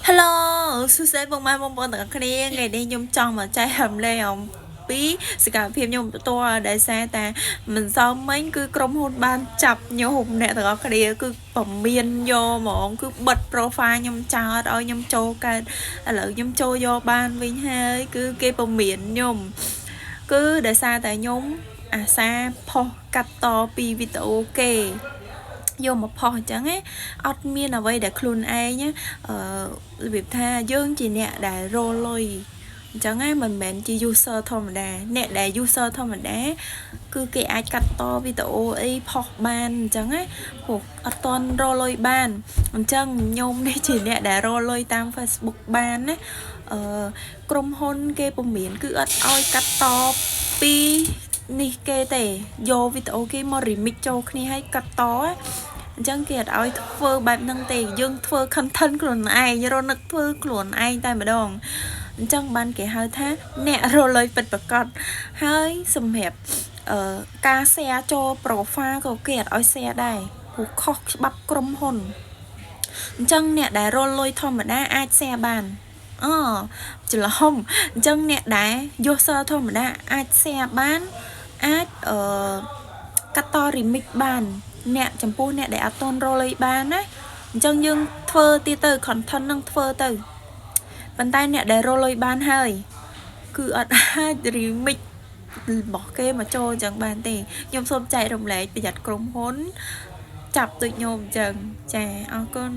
Hello សួស្តីបងប្អូនទាំងអស់គ្នាថ្ងៃនេះខ្ញុំចង់មកចែករំលែកអំពីសកម្មភាពខ្ញុំផ្ទាល់ដែលសារតែមិនសមមិញគឺក្រុមហ៊ុនបានចាប់ខ្ញុំអ្នកទាំងអស់គ្នាគឺពមៀនយកហ្មងគឺបិទ profile ខ្ញុំចោលឲ្យខ្ញុំចូលកើតឥឡូវខ្ញុំចូលយកបានវិញហើយគឺគេពមៀនខ្ញុំគឺដែលសារតែខ្ញុំអាសាផុសកាត់តពីវីដេអូគេយកមកផុសអញ្ចឹងណាអត់មានអ្វីដែលខ្លួនឯងរបៀបថាយើងជាអ្នកដែលរលលុយអញ្ចឹងណាមិនមែនជា user ធម្មតាអ្នកដែល user ធម្មតាគឺគេអាចកាត់តវីដេអូអីផុសបានអញ្ចឹងណាព្រោះអត់តន់រលុយបានអញ្ចឹងខ្ញុំនេះជាអ្នកដែលរលុយតាម Facebook បានណាក្រុមហ៊ុនគេពមៀនគឺអត់ឲ្យកាត់តពីនេះគេទេយកវីដេអូគេមក remix ចូលគ្នាឲ្យកាត់តអញ្ចឹងគេអត់ឲ្យធ្វើបែបហ្នឹងទេយើងធ្វើ content ខ្លួនឯងរនឹកធ្វើខ្លួនឯងតែម្ដងអញ្ចឹងបានគេហៅថាអ្នករលុយពិតប្រាកដហើយសម្រាប់ការ share ចូល profile ក៏គេអត់ឲ្យ share ដែរព្រោះខុសច្បាប់ក្រុមហ៊ុនអញ្ចឹងអ្នកដែលរលុយធម្មតាអាច share បានច្រឡំអញ្ចឹងអ្នកដែល user ធម្មតាអាច share បានអាចកាត់ត remix បានអ្នកចំពោះអ្នកដែលអត់តន់រលុយបានណាអញ្ចឹងយើងធ្វើទៀតទៅ content នឹងធ្វើទៅប៉ុន្តែអ្នកដែលរលុយបានហើយគឺអត់អាច remix របស់គេមកចូលអញ្ចឹងបានទេខ្ញុំសូមចែករំលែកប្រយ័ត្នក្រុមហ៊ុនចាប់ដូចខ្ញុំអញ្ចឹងចាអរគុណ